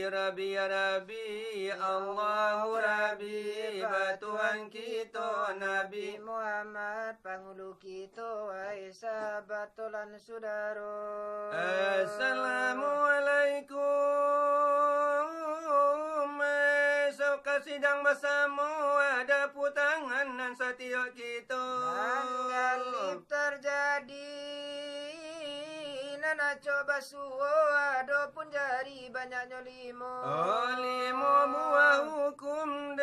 Rabbi ya Rabbi, Allahu Rabbi, Tuhan kita Nabi Muhammad pangulu kita wahai sahabat lan saudara. Assalamualaikum. Esok sidang bersama ada putangan dan setiap kita. Galip terjadi nana coba suo ada pun jari banyaknya limo. Oh, limo buah hukum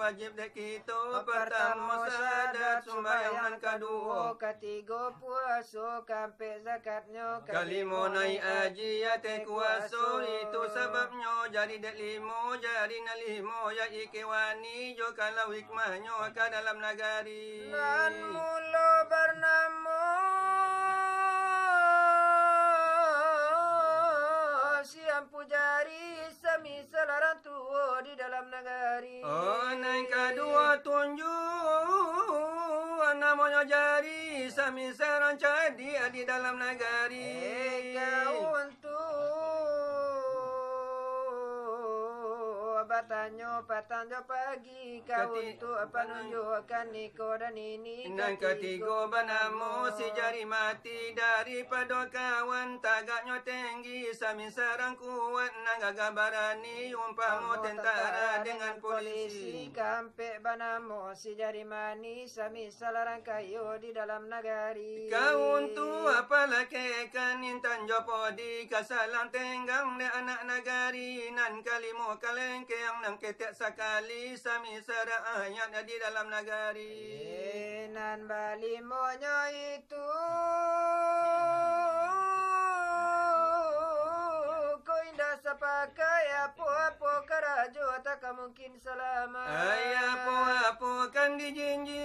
wajib dek kita. Pertama sadat sembahyang, kedua ketiga puasa kampe zakatnya, kalimo naik haji ya teh kuasa. Itu sebabnya jadi dek limo, jadi na limo ya ikewani jo kalau hikmahnya ke dalam nagari. Nan mula bernama siam pujari sami selaran tua di dalam nagari. Oh, naik kedua tunjuk namanya jari sami seran jadi di dalam nagari. Kau untuk patanyo pagi kau untuk penunjukkan niko dan ini. Dan ketiga banamo si jari mati daripada kawan tagaknya tinggi sami serang kuat nanggaga barani umpama tentara dengan polisi. Kampe banamo si jari manis sami salarang kayu di dalam nagari. Kau untuk apa laki kan intan jopodi kasalang tenggang de anak nagari nan kalimo kalengke yang nang ketek sakali sami sara ayat di dalam nagari. Nan balimonya itu kau indah sepakai apa-apa kerajo tak mungkin selamat. Apa-apa kan dijinjing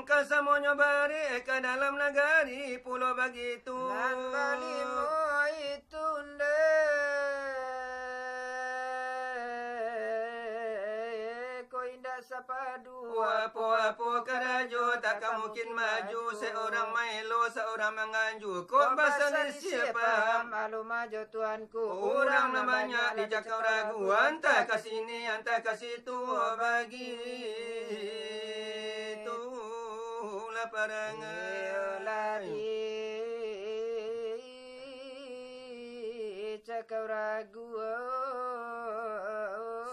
kasamonyo bari ke dalam nagari pulau begitu. Nan balimo itu sapadu apa-apa kerajo tak mungkin maju. Seorang maelo seorang menganju. Kok bahasa ni siapa? Malu maju tuanku. Orang namanya dicakap ragu. Hantar ke sini, hantar ke situ. Bagi itulah perangai lari cakap ragu.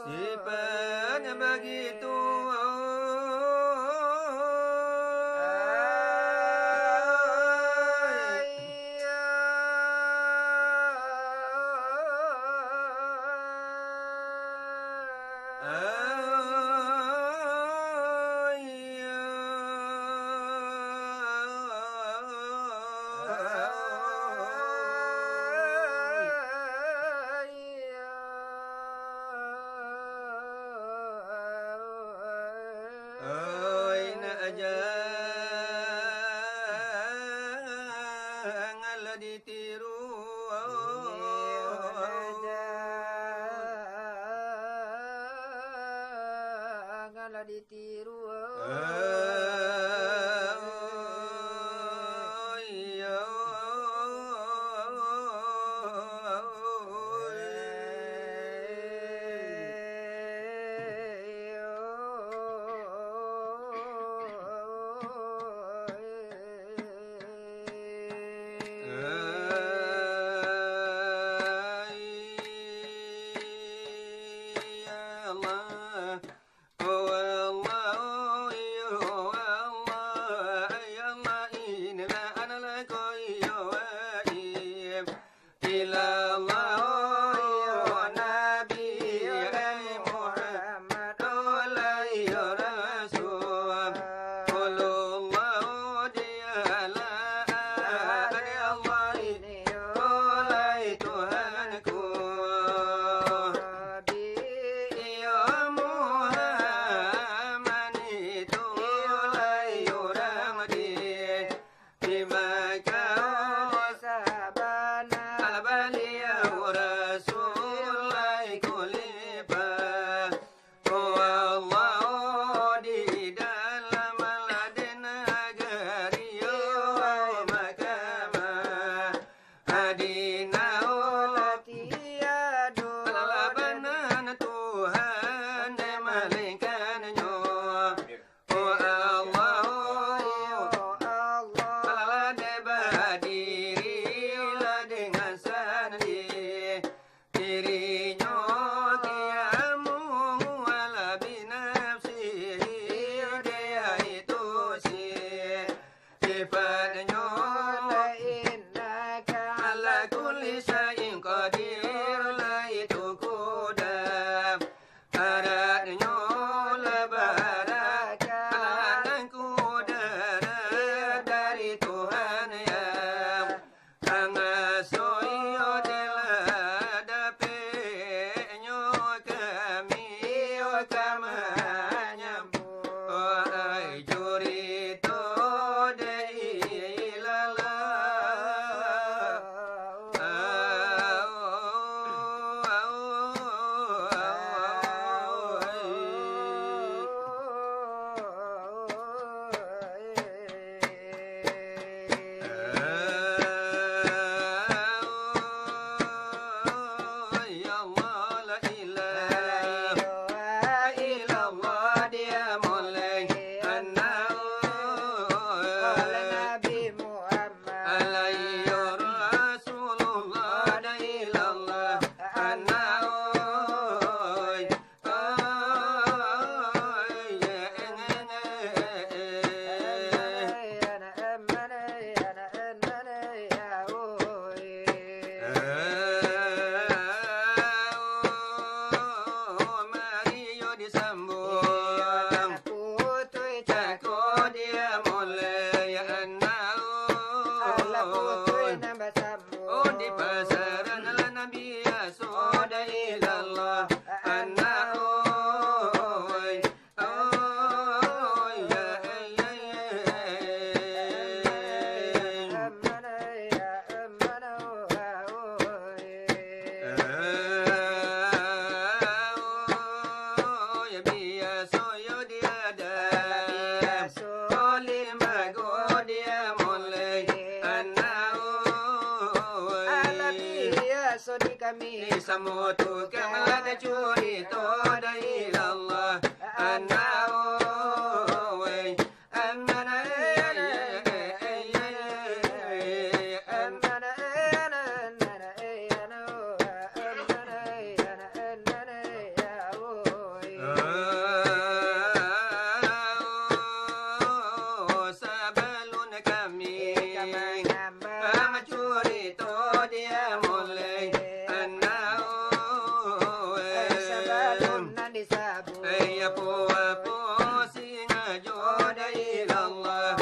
Sipanya begitu. Ditiru Madinah tiado Lalabanan Tuhan Malaikannya Oh Allah Allah berdirilah dengan sendiri dirinya kiamu wala binafsihi dia itu sifatnya ala kulli syai'in qadir la itu kudam aradnya la baraka dan kudara dari Tuhan yang tangasoyo deladapenyo kami kamanya ai jurito de ilala Ya Allah la ilaha illallah dia mulai Nabi Muhammad alaihi Rasulullah la ilallah Mario disambung Cako dia mulai Oh di pasaran ala Nabi Yasoda ilallah ya biasa yo dia ada lima go dia mulai so di kami samutu kamala da curi to da ilallah sabalun kami curi to dia mulai ya po singa joda ilallah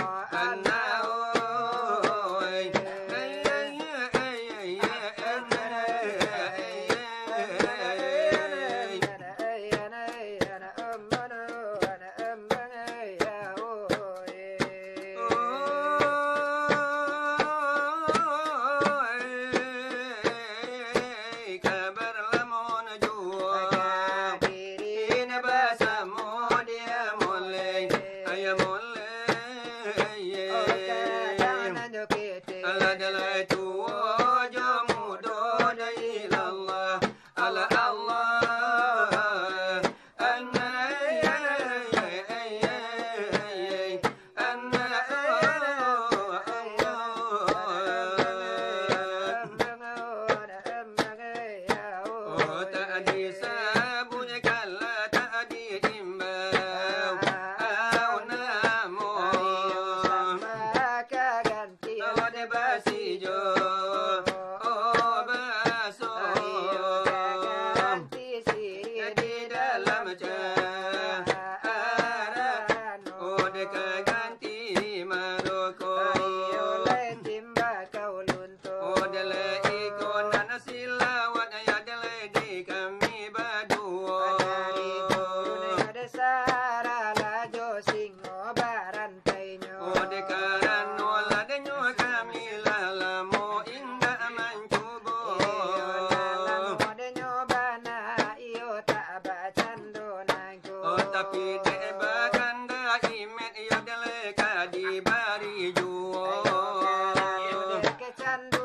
kabar lamon jua ini bahasa dia mulai ayah mulai ala dalai tuwa jamu doda ilallah ala Allah Candu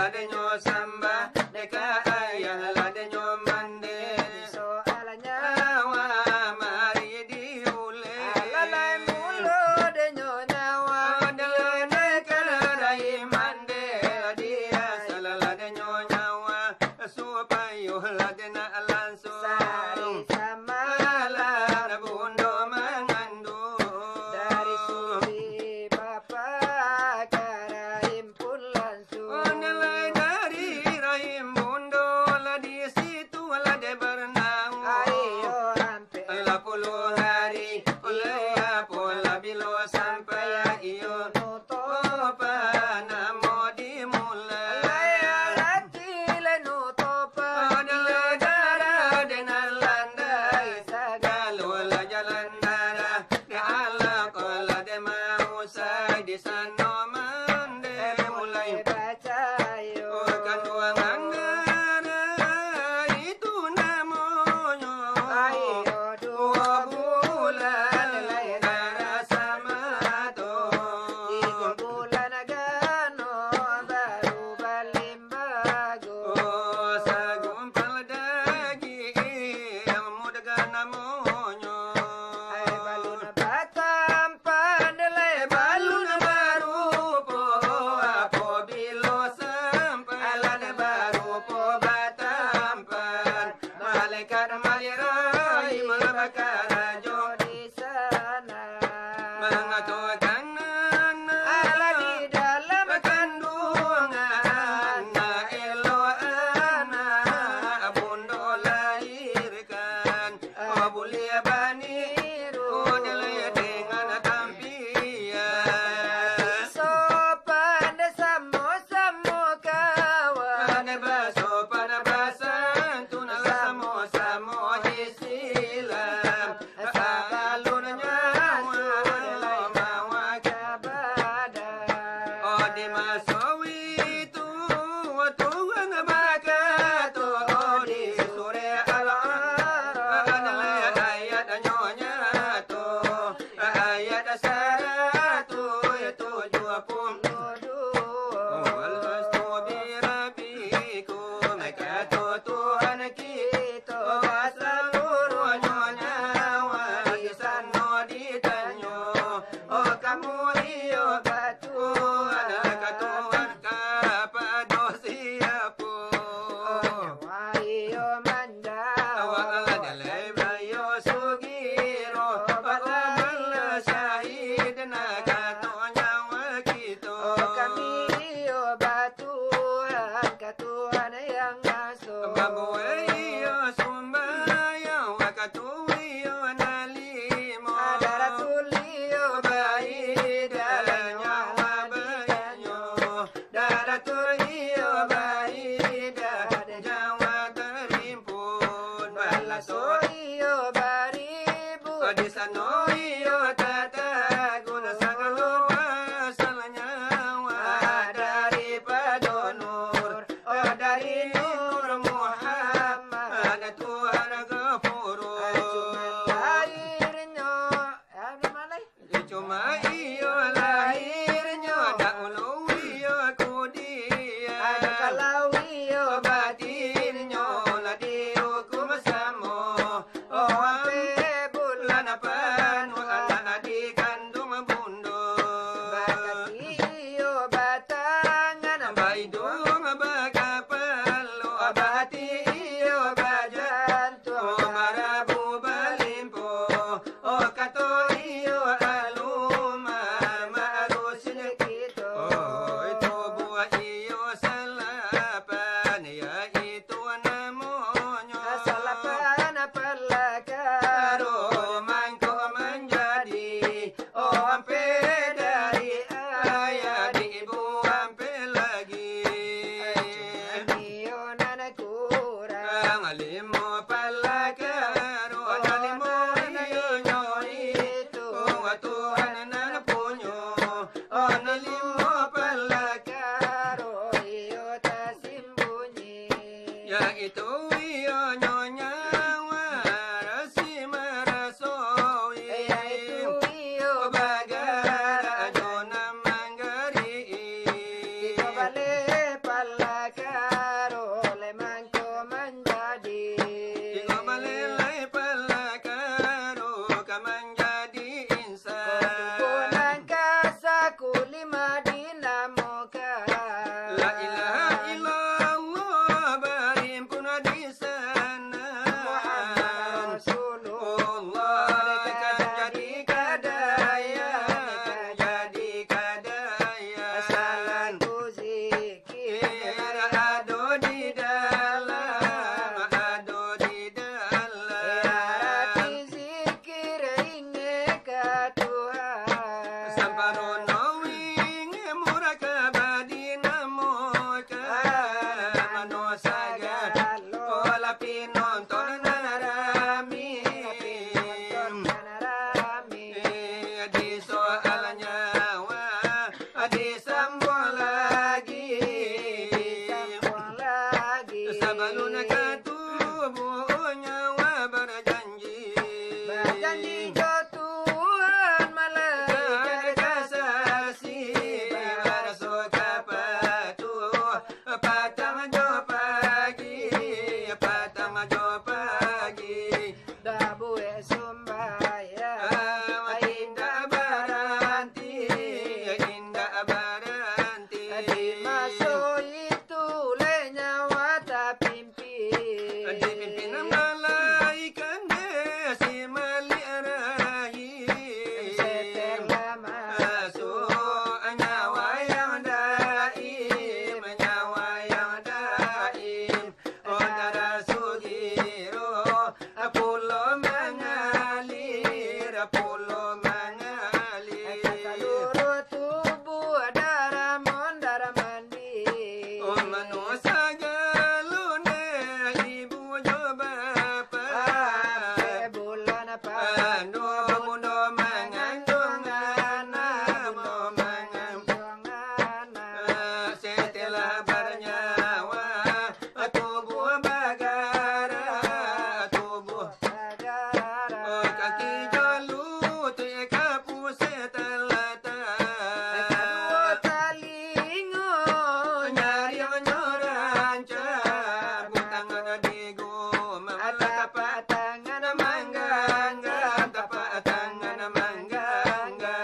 ladenyo samba deka ayah ladenyo mande soalnya awa mari diule alalai mulu denyo nyawa dalane karai mande dia salaladenyo nyawa supaya ladena langsung sari sama ala bundo mangandung dari suci bapak karaim pun langsung nilai dari rahim bundo lah di situ lah de berenang ayo hampir lah puluh hari oleh pola bilo sampai iyo apa namo dimulai adalah darah dengan landai segala lah jalan darah di ala kola de mau say di sana mande mulai kan ruangan darah itu namanya dua bulan darah sama oh sagumpal daging mudah namanya balun baru po apo bilo sampai alane baru po batampan malaikat malirai malabakara jo mengatakan Ala di dalam kandungan na elo anak bundo lahirkan boleh bani boleh dengan tampian sopan samo kawan ane baso pada basan tunal samo isilam balun nyawa mawa oh di masawi itu Tuhan barakato oh di sore al-araf adalah ayat nyonya to ayat saratu itu jua pun Walhastu birabikum Kata Tuhan kita seluruh nyawa Isan no ditanyo Oh kamu iyo batu Anak Tuhan kepada siapa Wayo mandawa Awak dalai bayo sugiro Awak syahid nak kata nyawa kita kami batuhan katuhan yang masuk Babuayo sumbayang wakatuyo nalimo Adara tulio bayi dalam nyawa bayiyo Daratulio bayi dalam nyawa terimpun Balaso Soio baribu di sanoyo tatagun sangat luas nyawa daripada nur dari nur Muhammad Tuhan Ghafurun lahirnya malai cuma iyo lahirnya dahulu iyo kudia ada kalawio batinnya lah dihukum samo oh bulan pan anak dikandung bundo bakatio batangan baidung bakapalo abati iyo bajanto marabu balimpo oh kato iyo aluma marusin kita oh itu buah iyo salapan ya itu namanya salapan pelaka Romangko menjadi ampe dari ayah di ibu ampe lagi manusia galune ibu jo bapa bulan apa anu mundo mengandung anak mengandung setelah bernyawa tubuh bagara tubuh kaki jalut kapu setelata nyari menyorancar butangan digo tapak tangan manggangga tapak tangan manggangga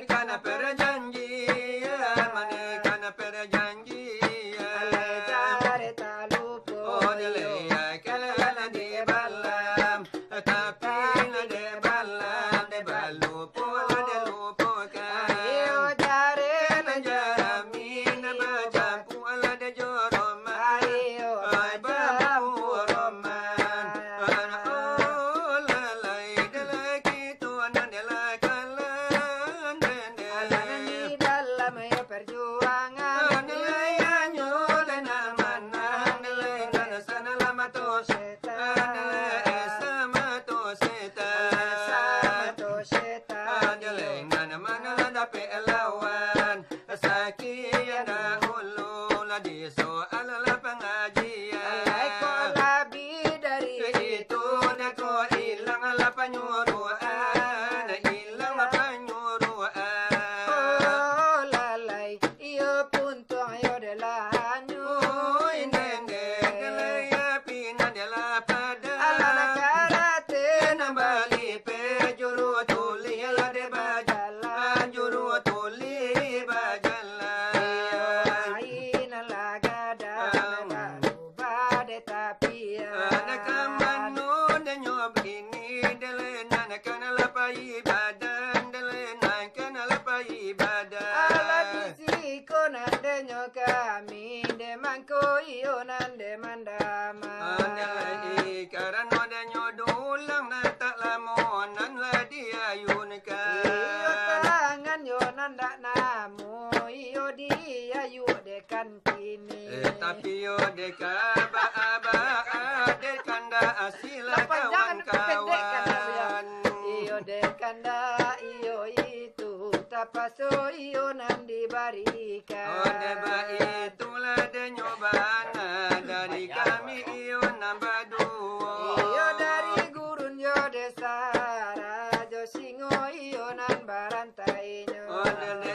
karena perjanjian karena perjanjian oh dilea kala di balam tapi di balam di balupo di lupukan jamin bajampu ala de joroman ay babu roman oh lalai delai kitu anan delai kalan dende perjuangan delai anyo dana manang delai dana sana lama to delai sama to seta delai dana mana dape lawan sakian dahulu la di soal la pengajian itu neko hilang la penyuruhan hilang penyuruhan indenge delaya pina dela pada nambali pe juru tuli la de bajala juru tuli bajala nakamanu de nyob ini delena nakana la pa ibadan delena kana la pa ibadan kami de mangko iyo nande mandama andai karano de nyodulang na tak lamonan la diayun ka iyo tangan yo nanda namu iyo dia yu de kan kini tapi yo de ka ba de kanda asila kawan-kawan iyo de kanda iyo itu tapaso iyo nandi barika de ba itulah de nyobana dari kami iyo nambah dua iyo dari gurun yo de sara jo singo iyo nan barantainya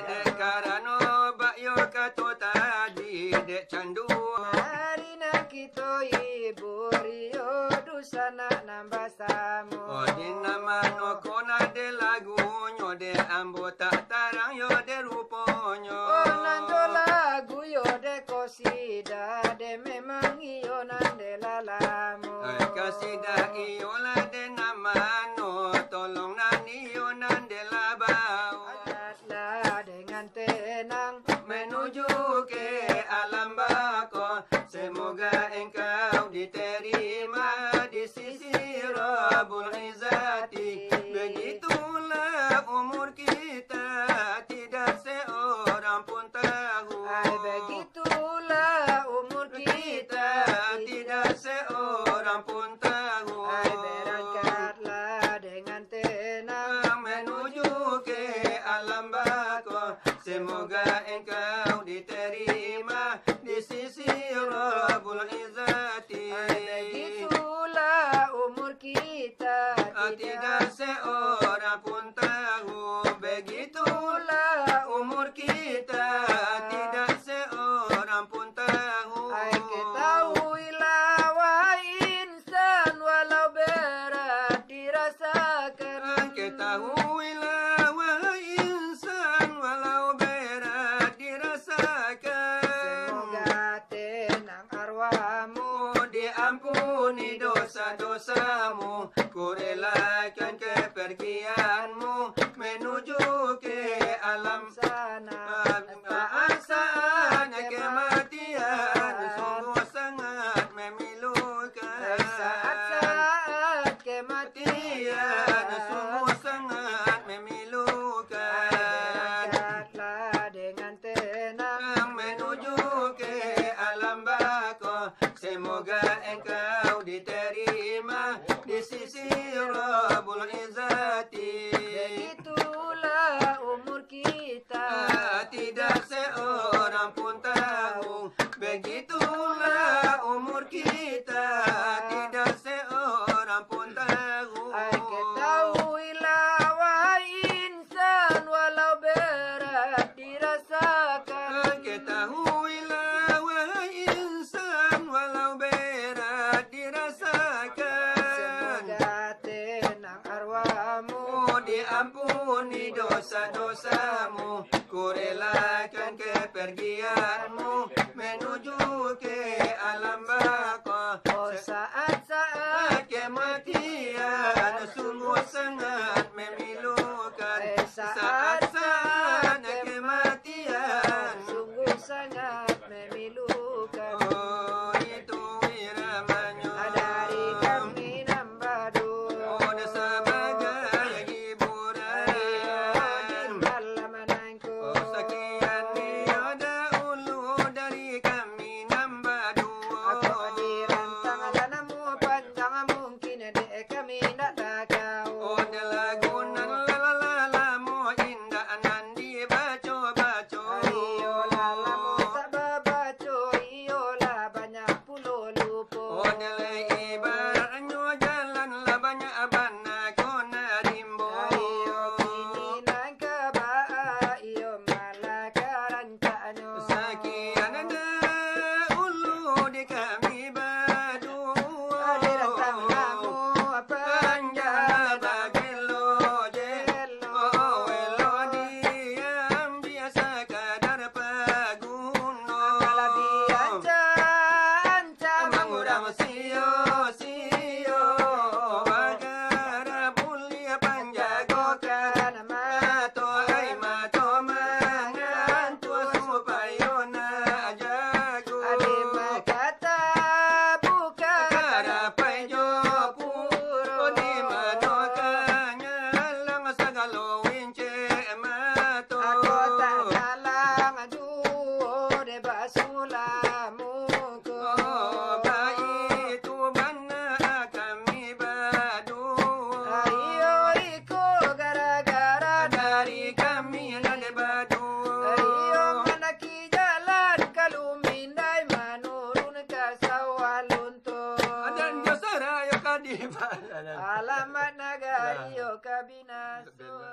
de karano ba yo kato tadi de candu marina kito ibu rio dusana nambah samu di nama no kona de lagunyo de ambota tarang yo de ruponyo nanjo lagu yo de kosida de memang iyo nan de lalamu kasida iyo la de nama no tolong nani yo nan de labau Ajatlah dengan tenang menuju ke alam bako semoga engkau diterima di sisi Rabbul Izzati begitulah umur kita tidak seorang pun tahu begitulah umur kita tidak seorang pun tahu berangkatlah dengan tenang menuju ke alam bako semoga engkau diterima di sisi Rabbul Izzati begitulah umur kita tidak seorang pun tahu begitulah umur kita tidak seorang pun tahu ketahuilah wahai insan walau berat dirasakan ketahuilah wahai insan walau berat dirasakan semoga tenang arwahmu diampuni dosa-dosamu ku relakan kepergianmu menuju ke alam sana saatnya kematian sungguh sangat memilukan saat kematian sungguh sangat memilukan berangkatlah dengan semoga engkau diterima di sisi Rabbul Izzati. Begitulah umur kita, Tidak seorang pun tahu. Begitulah umur kita, tidak seorang pun tahu. Ketahuilah wahai insan, walau berat dirasakan. Ketahuilah wahai insan, walau berat dirasakan. Semoga tenang arwahmu, Diampuni dosa-dosamu, ku relakan kepergianmu menuju ke alam baka. oh saat-saat Kematian sungguh sangat memilukan. saat-saat Kematian sungguh sangat memilukan. oh itu iramanya Dari kami Nambadu, oh sebagai hiburan. malamananku, Oh sekian dia dahulu dari kami Nambadu. aku dirantang lanamu panjang mungkin dek kami tak tahu. Oh delagunan lalalamu indah nan dibaco-baco. Ayolah lamu tak babaco, iyolah banyak pulau lupo. Oh delai ibaratnya jalan lah banyak bana kona rimbo. Ayo kini nangkaba, iyo malah karancaknya. Sekian dahulu di kami badu. Dirantang lamu panjang bagi loje. Oh welo diam biasa kadar paguno. Kala diancam Mangurang sio-sio bagara mulia panjagokan mato ay mato mangan tua supayo na jago adi makata buka karapay jopu o di mano kanya lang sa galawin che mato ako tak nalang aduh de basulamu ko. oh baik tu mana kami badu Ayo iko gara-gara dari kami yang badu ayo manaki jalan kalumindai manurun ka sawalunto. dan josara yo kadiba Alamat naga iyo kabinaso.